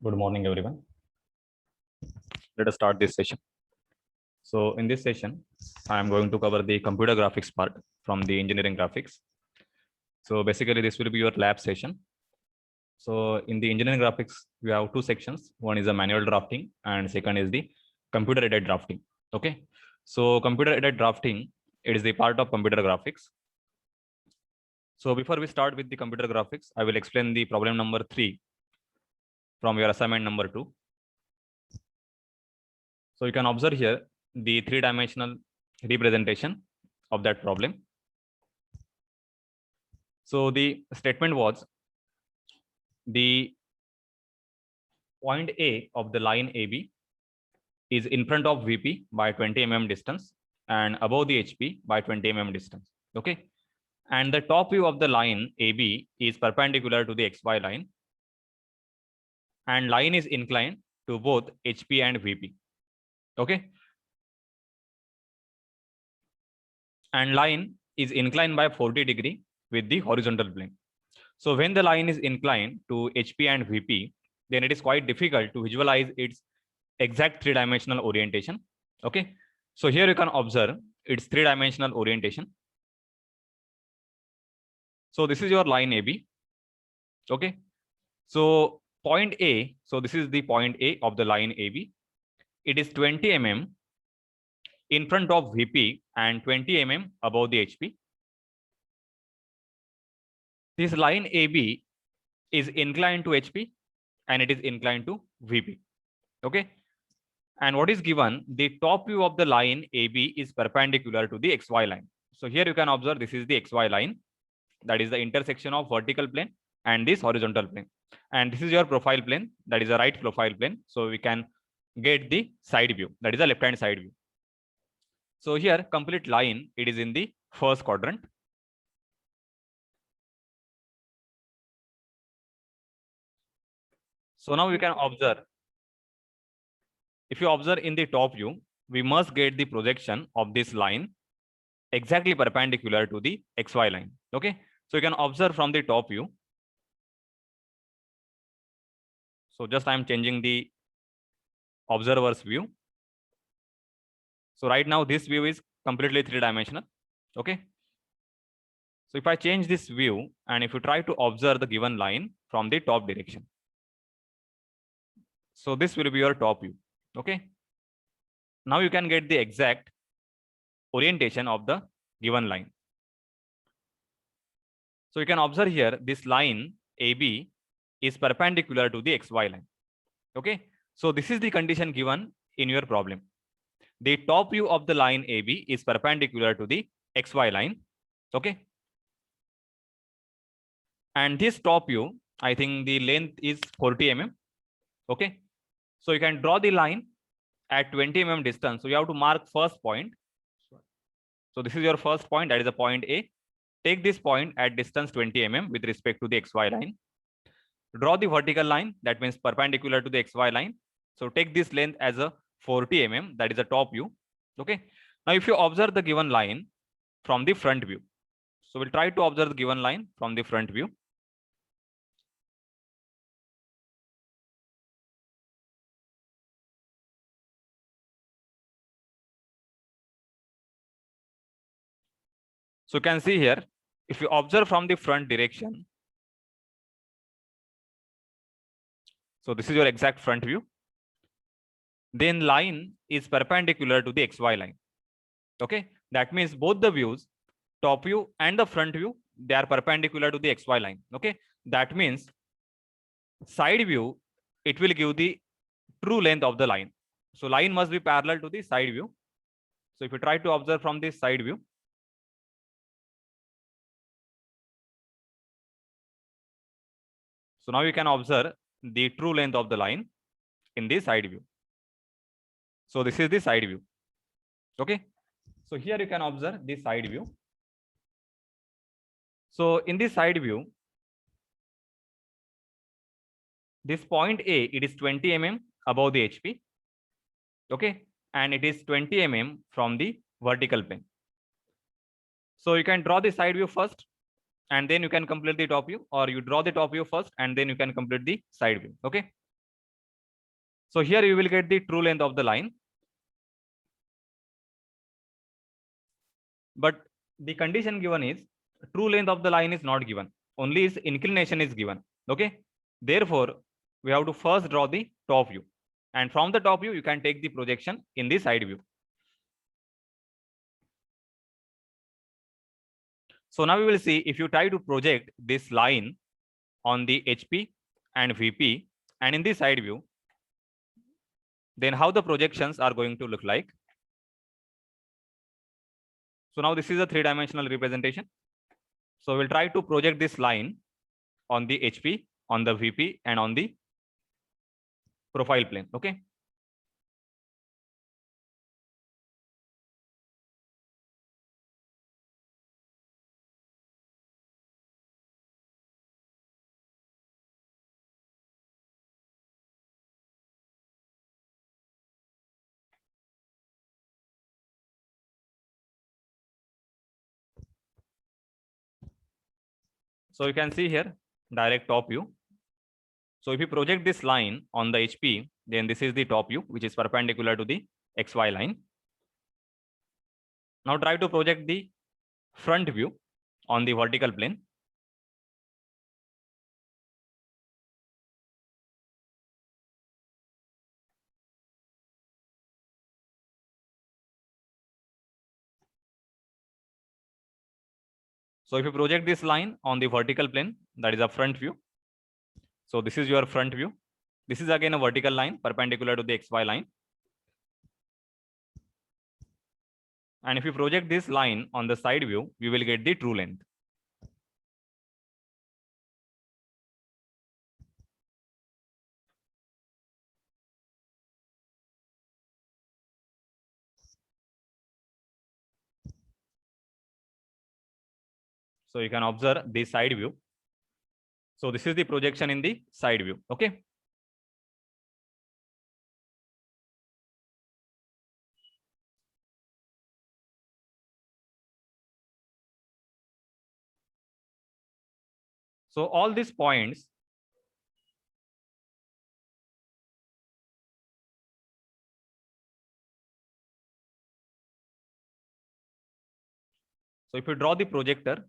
Good morning, everyone. Let us start this session. So in this session, I am going to cover the computer graphics part from the engineering graphics. So basically this will be your lab session. So in the engineering graphics, we have two sections. One is a manual drafting and second is the computer aided drafting. Okay. So computer aided drafting, it is the part of computer graphics. So before we start with the computer graphics, I will explain the problem number 3 from your assignment number 2. So you can observe here the three-dimensional representation of that problem. So the statement was the point A of the line AB is in front of VP by 20 mm distance and above the HP by 20 mm distance. Okay. And the top view of the line AB is perpendicular to the XY line and line is inclined to both HP and VP. Okay. And line is inclined by 40 degree with the horizontal plane. So when the line is inclined to HP and VP, then it is quite difficult to visualize its exact three-dimensional orientation. Okay. So here you can observe its three-dimensional orientation. So this is your line AB. Okay. So point A, so this is the point A of the line AB. It is 20 mm in front of VP and 20 mm above the HP. This line AB is inclined to HP and it is inclined to VP. Okay. And what is given? The top view of the line AB is perpendicular to the XY line. So here you can observe this is the XY line. That is the intersection of vertical plane and this horizontal plane. And this is your profile plane. That is a right profile plane. So we can get the side view. That is a left-hand side view. So here complete line, it is in the first quadrant. So now we can observe. If you observe in the top view, we must get the projection of this line exactly perpendicular to the XY line. Okay. So you can observe from the top view. So just I am changing the observer's view. So right now this view is completely three-dimensional. Okay. So if I change this view and if you try to observe the given line from the top direction. So this will be your top view. Okay. Now you can get the exact orientation of the given line. So you can observe here this line AB is perpendicular to the XY line. Okay. So this is the condition given in your problem. The top view of the line AB is perpendicular to the XY line. Okay. And this top view, I think the length is 40 mm. Okay. So you can draw the line at 20 mm distance. So you have to mark first point. So this is your first point, that is the point A. Take this point at distance 20 mm with respect to the XY line. Draw the vertical line, that means perpendicular to the XY line. So take this length as a 40 mm, that is the top view. Okay. Now if you observe the given line from the front view. So we'll try to observe the given line from the front view. So you can see here, if you observe from the front direction. So this is your exact front view. Then line is perpendicular to the XY line. Okay. That means both the views, top view and the front view, they are perpendicular to the XY line. Okay. That means side view, it will give the true length of the line. So line must be parallel to the side view. So if you try to observe from this side view. So now you can observe the true length of the line in the side view. So this is the side view. Okay. So here you can observe the side view. So in this side view, this point A, it is 20 mm above the HP. Okay. And it is 20 mm from the vertical plane. So you can draw the side view first and then you can complete the top view, or you draw the top view first and then you can complete the side view. Okay. So here you will get the true length of the line. But the condition given is true length of the line is not given. Only its inclination is given. Okay. Therefore, we have to first draw the top view. And from the top view, you can take the projection in the side view. So now we will see if you try to project this line on the HP and VP and in the side view, then how the projections are going to look like. So now this is a three-dimensional representation. So we'll try to project this line on the HP, on the VP, and on the profile plane. Okay. So you can see here direct top view. So if you project this line on the HP, then this is the top view, which is perpendicular to the XY line. Now try to project the front view on the vertical plane. So if you project this line on the vertical plane, that is a front view. So this is your front view. This is again a vertical line perpendicular to the XY line. And if you project this line on the side view, we will get the true length. So you can observe the side view. So this is the projection in the side view. Okay. So all these points so if you draw the projector,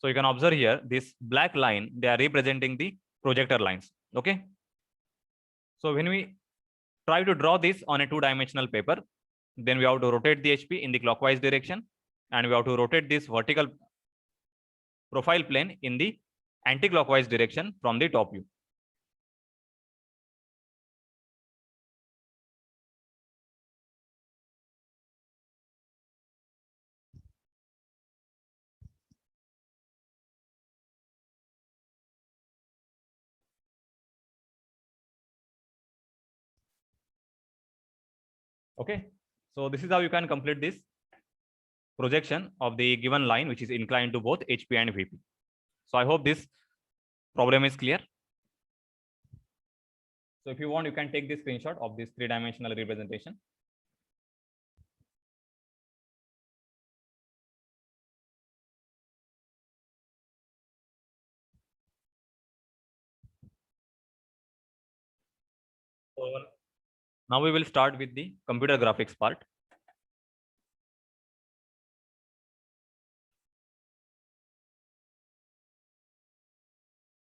so you can observe here this black line, they are representing the projector lines. Okay. So when we try to draw this on a two-dimensional paper, then we have to rotate the HP in the clockwise direction, and we have to rotate this vertical profile plane in the anti-clockwise direction from the top view. Okay, so this is how you can complete this projection of the given line, which is inclined to both HP and VP. So I hope this problem is clear. So if you want, you can take this screenshot of this three-dimensional representation. So now we will start with the computer graphics part.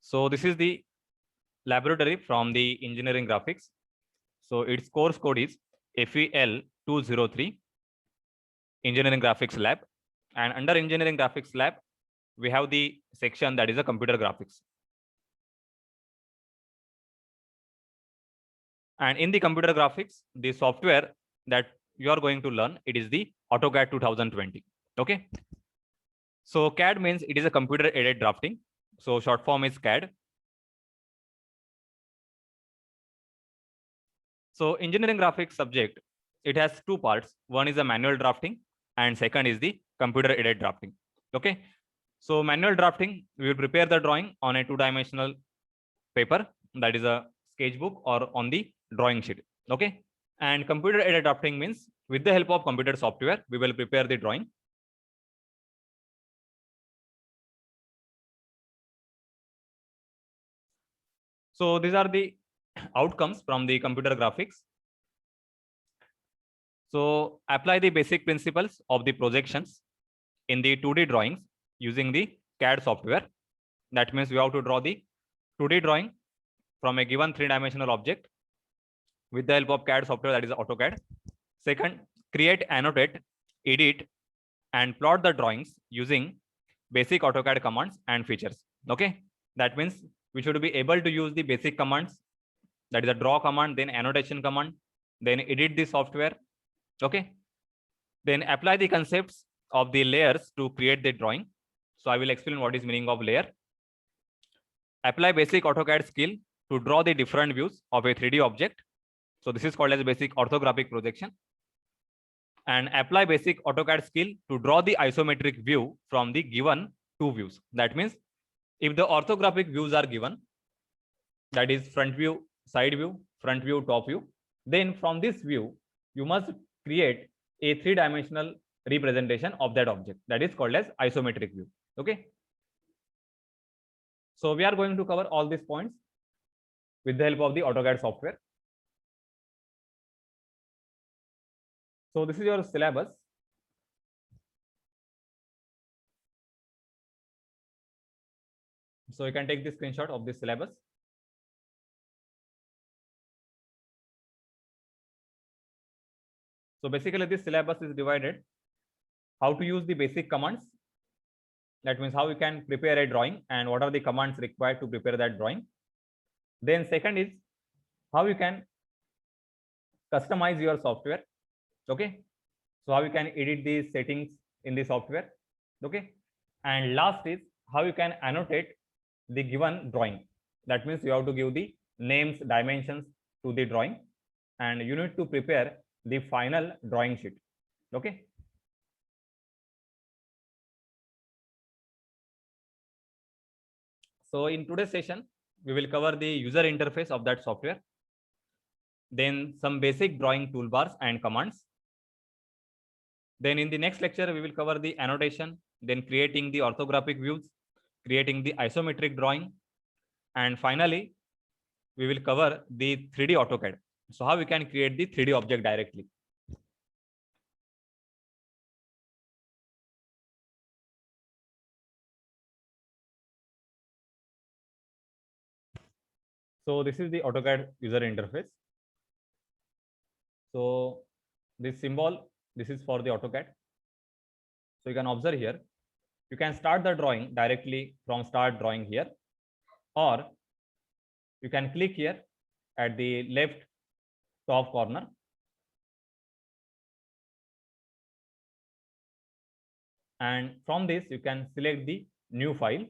So this is the laboratory from the engineering graphics. So its course code is FEL 203 engineering graphics lab. And under engineering graphics lab, we have the section that is a computer graphics. And in the computer graphics, the software that you are going to learn, it is the AutoCAD 2020. Okay. So CAD means it is a computer aided drafting. So short form is CAD. So engineering graphics subject, it has two parts. One is the manual drafting and second is the computer aided drafting. Okay. So manual drafting, we will prepare the drawing on a 2-dimensional paper, that is a sketchbook or on the drawing sheet. Okay. And computer aided drafting means with the help of computer software, we will prepare the drawing. So these are the outcomes from the computer graphics. So apply the basic principles of the projections in the 2D drawings using the CAD software. That means we have to draw the 2D drawing from a given 3-dimensional object with the help of CAD software, that is AutoCAD. Second, create, annotate, edit, and plot the drawings using basic AutoCAD commands and features. Okay, that means we should be able to use the basic commands, that is a draw command, then annotation command, then edit the software. Okay, then apply the concepts of the layers to create the drawing. So I will explain what is meaning of layer. Apply basic AutoCAD skill to draw the different views of a 3D object. So this is called as basic orthographic projection. And apply basic AutoCAD skill to draw the isometric view from the given 2 views. That means if the orthographic views are given, that is front view, side view, front view, top view, then from this view, you must create a 3-dimensional representation of that object. That is called as isometric view. Okay. So we are going to cover all these points with the help of the AutoCAD software. So this is your syllabus. So you can take the screenshot of this syllabus. So basically this syllabus is divided how to use the basic commands. That means how you can prepare a drawing and what are the commands required to prepare that drawing. Then second is how you can customize your software. Okay. So how you can edit the settings in the software. Okay. And last is how you can annotate the given drawing. That means you have to give the names, dimensions to the drawing, and you need to prepare the final drawing sheet. Okay. So in today's session, we will cover the user interface of that software, then some basic drawing toolbars and commands. Then in the next lecture, we will cover the annotation, then creating the orthographic views, creating the isometric drawing, and finally, we will cover the 3D AutoCAD. So how we can create the 3D object directly. So this is the AutoCAD user interface. So this symbol, this is for the AutoCAD. So you can observe here, you can start the drawing directly from start drawing here, or you can click here at the left top corner. And from this, you can select the new file.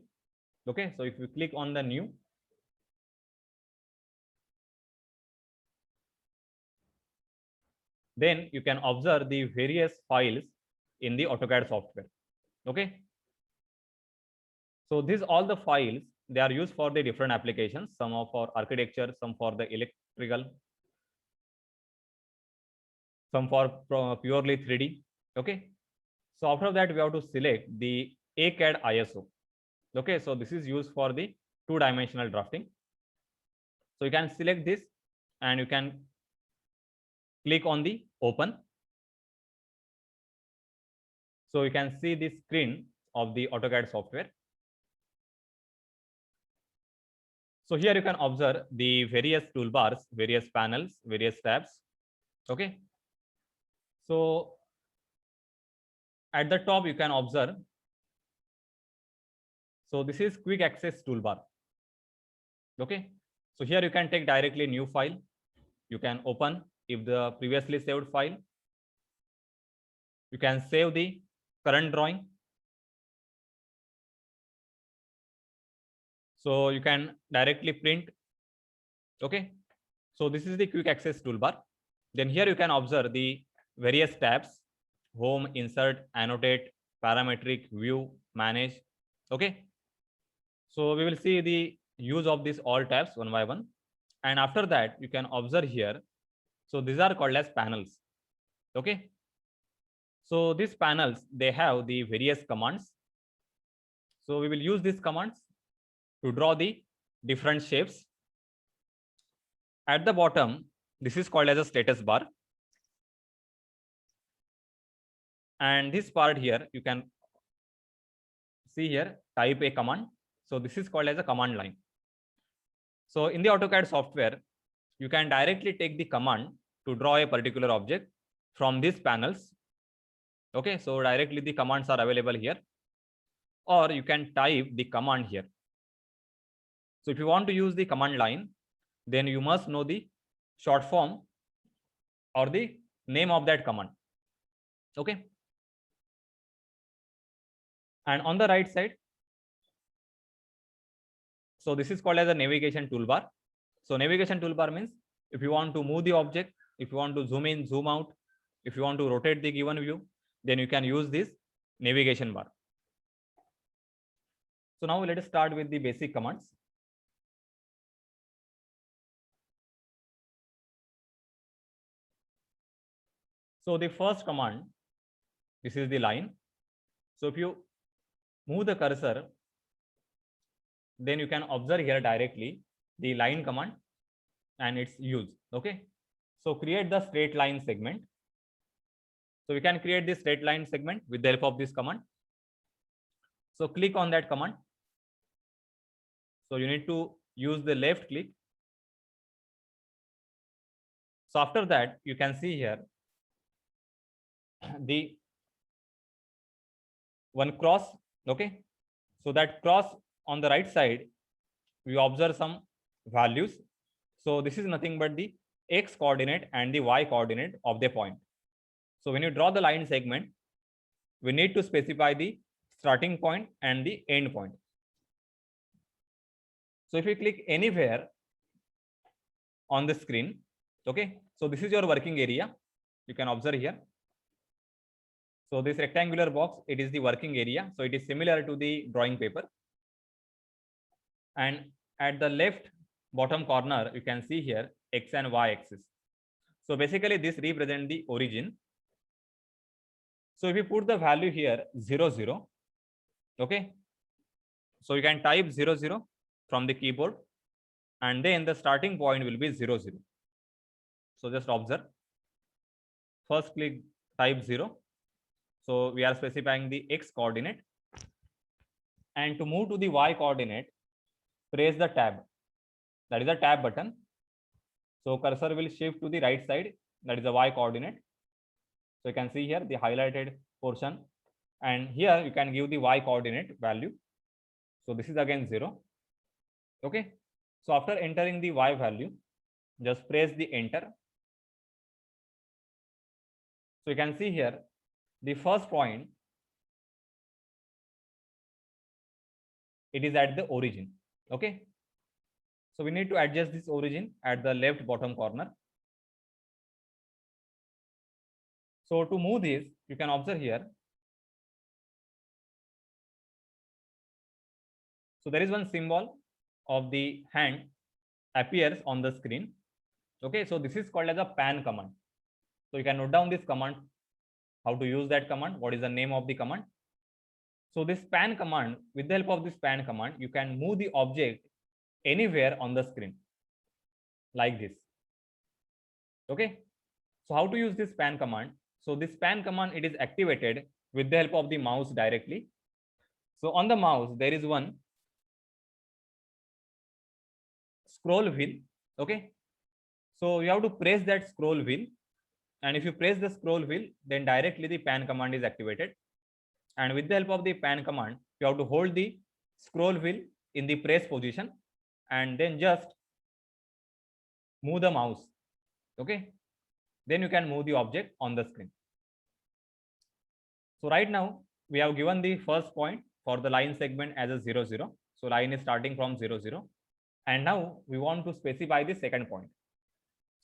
Okay, so if you click on the new, then you can observe the various files in the AutoCAD software. Okay. So these all the files, they are used for the different applications, some of for architecture, some for the electrical, some for purely 3D. Okay. So after that, we have to select the ACAD ISO. Okay. So this is used for the 2-dimensional drafting. So you can select this and you can click on the open. So you can see the screen of the AutoCAD software. So here you can observe the various toolbars, various panels, various tabs. Okay. So at the top, you can observe. So this is quick access toolbar. Okay. So here you can take directly new file. You can open if the previously saved file. You can save the current drawing. So you can directly print. Okay. So this is the quick access toolbar. Then here you can observe the various tabs: home, insert, annotate, parametric, view, manage. Okay. So we will see the use of these all tabs one by one. And after that, you can observe here. So these are called as panels. Okay. So these panels, they have the various commands. So we will use these commands to draw the different shapes. At the bottom, this is called as a status bar. And this part here, you can see here, type a command. So this is called as a command line. So in the AutoCAD software, you can directly take the command to draw a particular object from these panels. Okay, so directly the commands are available here, or you can type the command here. So if you want to use the command line, then you must know the short form or the name of that command. Okay. And on the right side, so this is called as a navigation toolbar. So navigation toolbar means if you want to move the object, if you want to zoom in, zoom out, if you want to rotate the given view, then you can use this navigation bar. So now let us start with the basic commands. So the first command, this is the line. So if you move the cursor, then you can observe here directly the line command and its use. Okay. So create the straight line segment. So we can create this straight line segment with the help of this command. So click on that command. So you need to use the left click. So after that, you can see here the one cross. Okay. So that cross on the right side, we observe some values. So this is nothing but the x coordinate and the y coordinate of the point. So when you draw the line segment, we need to specify the starting point and the end point. So if you click anywhere on the screen, okay, so this is your working area. You can observe here. So this rectangular box, it is the working area. So it is similar to the drawing paper. And at the left bottom corner, you can see here x and y axis. So basically this represents the origin. So if you put the value here 0, 0, okay, so you can type 0, 0 from the keyboard, and then the starting point will be 0, 0. So just observe. First click type 0. So we are specifying the x coordinate, and to move to the y coordinate, press the tab. That is the tab button. So cursor will shift to the right side. That is the y coordinate. So you can see here the highlighted portion, and here you can give the y coordinate value. So this is again 0. Okay. So after entering the y value, just press the enter. So you can see here the first point, it is at the origin. Okay. So we need to adjust this origin at the left bottom corner. So to move this, you can observe here. So there is one symbol of the hand appears on the screen. Okay. So this is called as a pan command. So you can note down this command, how to use that command, what is the name of the command. So this pan command, with the help of this pan command, you can move the object anywhere on the screen like this. Okay. So how to use this pan command? So this pan command, it is activated with the help of the mouse directly. So on the mouse, there is one scroll wheel. Okay. So you have to press that scroll wheel. And if you press the scroll wheel, then directly the pan command is activated. And with the help of the pan command, you have to hold the scroll wheel in the press position and then just move the mouse. Okay. Then you can move the object on the screen. So right now we have given the first point for the line segment as a 0, 0. So line is starting from 0, 0. And now we want to specify the second point.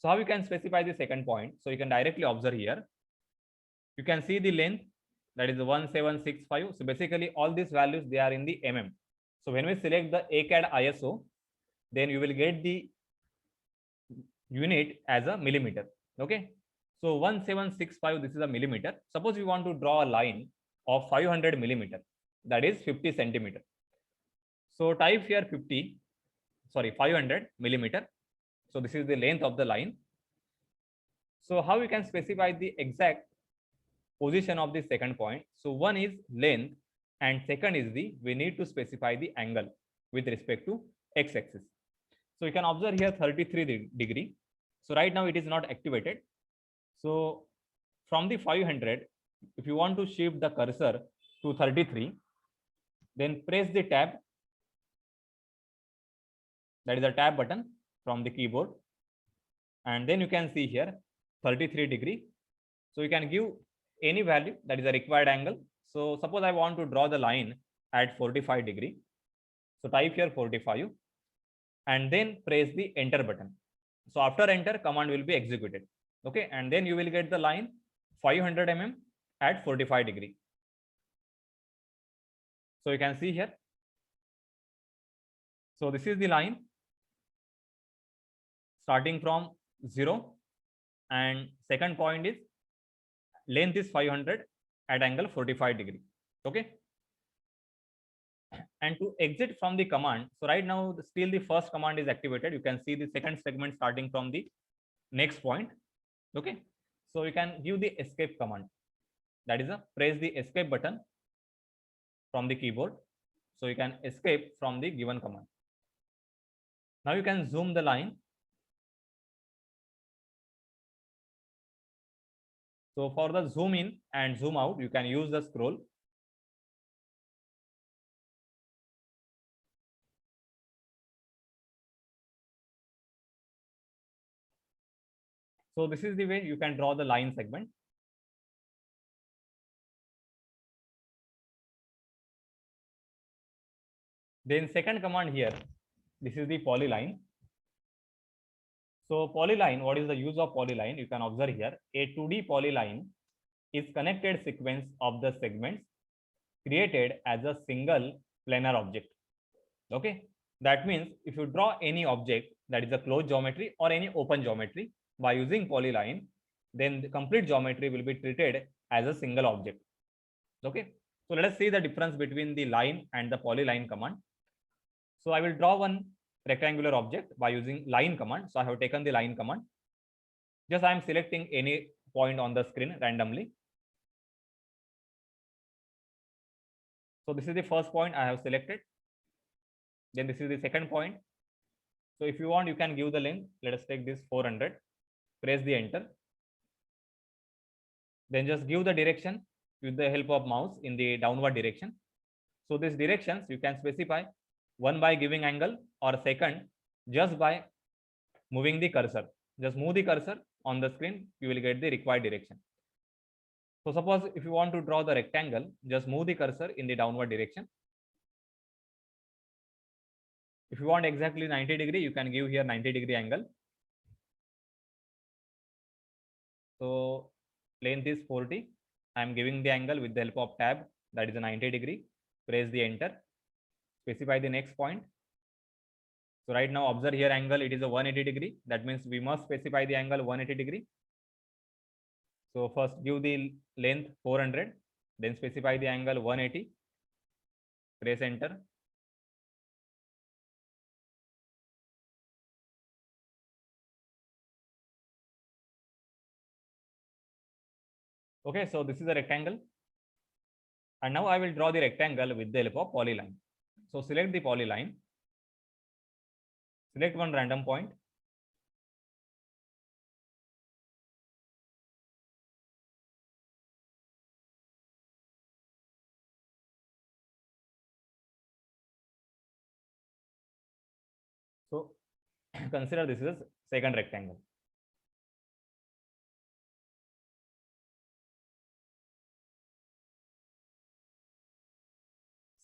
So how you can specify the second point? So you can directly observe here. You can see the length, that is 1765. So basically all these values, they are in the mm. So when we select the ACAD ISO, then you will get the unit as a millimeter. Okay, so 1765, this is a millimeter. Suppose we want to draw a line of 500 millimeter, that is 50 centimeter. So type here 500 millimeter. So this is the length of the line. So how we can specify the exact position of the second point? So one is length and second is we need to specify the angle with respect to x-axis. So you can observe here 33 degree. So right now it is not activated. So from the 500, if you want to shift the cursor to 33, then press the tab, that is a tab button from the keyboard, and then you can see here 33 degree. So you can give any value, that is a required angle. So suppose I want to draw the line at 45 degree. So type here 45 and then press the enter button. So after enter, command will be executed. Okay, and then you will get the line 500 mm at 45 degree. So you can see here. So this is the line starting from 0, and second point is length is 500 at angle 45 degree. Okay, and to exit from the command, so right now still the first command is activated. You can see the second segment starting from the next point. Okay, so you can give the escape command, that is a press the escape button from the keyboard. So you can escape from the given command. Now you can zoom the line. So for the zoom in and zoom out, you can use the scroll. So this is the way you can draw the line segment. Then second command here, this is the polyline. So polyline, what is the use of polyline? You can observe here, a 2D polyline is connected sequence of the segments created as a single planar object. Okay, that means if you draw any object, that is a closed geometry or any open geometry, by using polyline, then the complete geometry will be treated as a single object. Okay, so let us see the difference between the line and the polyline command. So I will draw one rectangular object by using line command. So I have taken the line command. Just I am selecting any point on the screen randomly. So this is the first point I have selected. Then this is the second point. So if you want, you can give the length. Let us take this 400. Press the enter. Then just give the direction with the help of mouse in the downward direction. So these directions you can specify, one by giving angle, or second just by moving the cursor. Just move the cursor on the screen, you will get the required direction. So suppose if you want to draw the rectangle, just move the cursor in the downward direction. If you want exactly 90 degree, you can give here 90 degree angle. So length is 40. I am giving the angle with the help of tab, that is a 90 degree. Press the enter. Specify the next point. So right now observe here angle, it is a 180 degree. That means we must specify the angle 180 degree. So first give the length 400, then specify the angle 180. Press enter. Okay, so this is a rectangle. And now I will draw the rectangle with the help of polyline. So select the polyline. Select one random point. So consider this is second rectangle.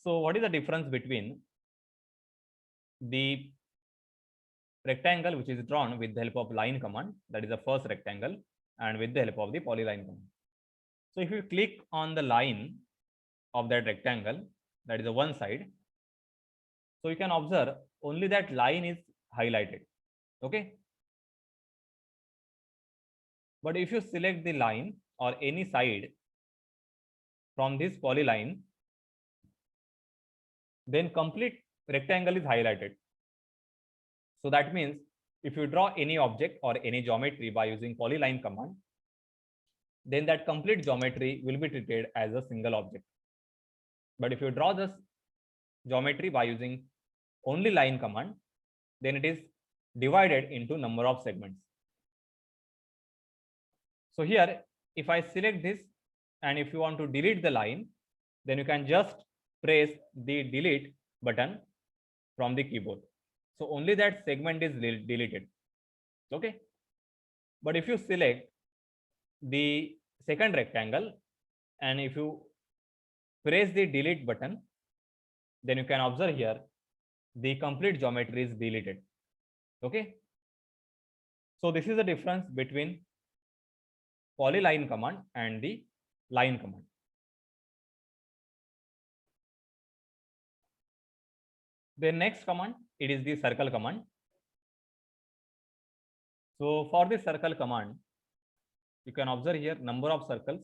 So what is the difference between the rectangle which is drawn with the help of line command, that is the first rectangle, and with the help of the polyline command? So if you click on the line of that rectangle, that is the one side, so you can observe only that line is highlighted. Okay. But if you select the line or any side from this polyline, then complete rectangle is highlighted. So that means if you draw any object or any geometry by using polyline command, then that complete geometry will be treated as a single object. But if you draw this geometry by using only line command, then it is divided into number of segments. So here, if I select this, and if you want to delete the line, then you can just press the delete button from the keyboard. So only that segment is deleted. Okay. But if you select the second rectangle, and if you press the delete button, then you can observe here the complete geometry is deleted. Okay. So this is the difference between polyline command and the line command. The next command, it is the circle command. So for the circle command, you can observe here number of circles.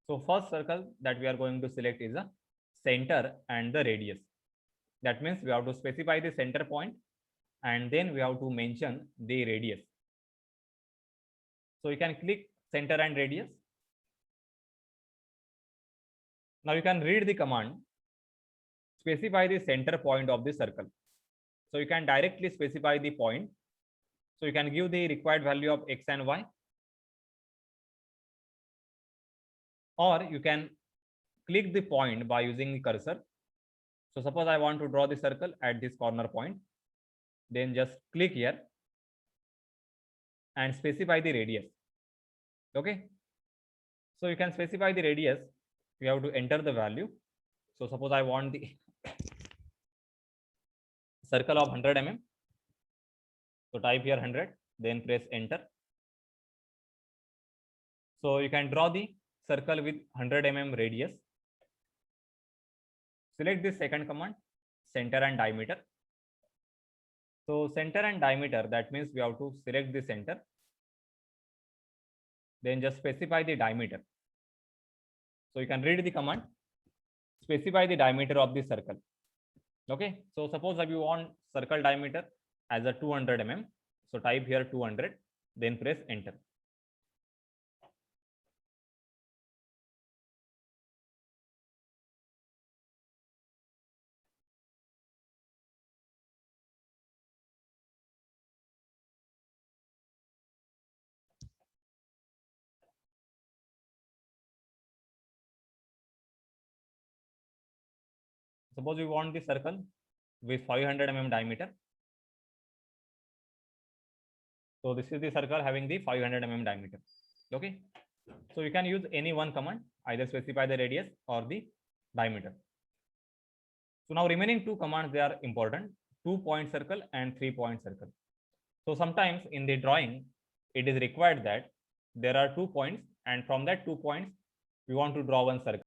So first circle that we are going to select is a center and the radius. That means we have to specify the center point and then we have to mention the radius. So you can click center and radius. Now you can read the command, specify the center point of the circle. So you can directly specify the point. So you can give the required value of x and y, or you can click the point by using the cursor. So suppose I want to draw the circle at this corner point, then just click here and specify the radius. Okay. So you can specify the radius. You have to enter the value. So suppose I want the circle of 100 mm. So type here 100, then press enter. So you can draw the circle with 100 mm radius. Select the second command, center and diameter. So center and diameter, that means we have to select the center. Then just specify the diameter. So you can read the command, specify the diameter of the circle. Okay. So suppose if you want circle diameter as a 200 mm. So type here 200, then press enter. Suppose we want the circle with 500 mm diameter. So this is the circle having the 500 mm diameter. Okay. So you can use any one command, either specify the radius or the diameter. So now remaining two commands, they are important, 2-point circle and 3-point circle. So sometimes in the drawing, it is required that there are 2 points, and from that 2 points, we want to draw one circle.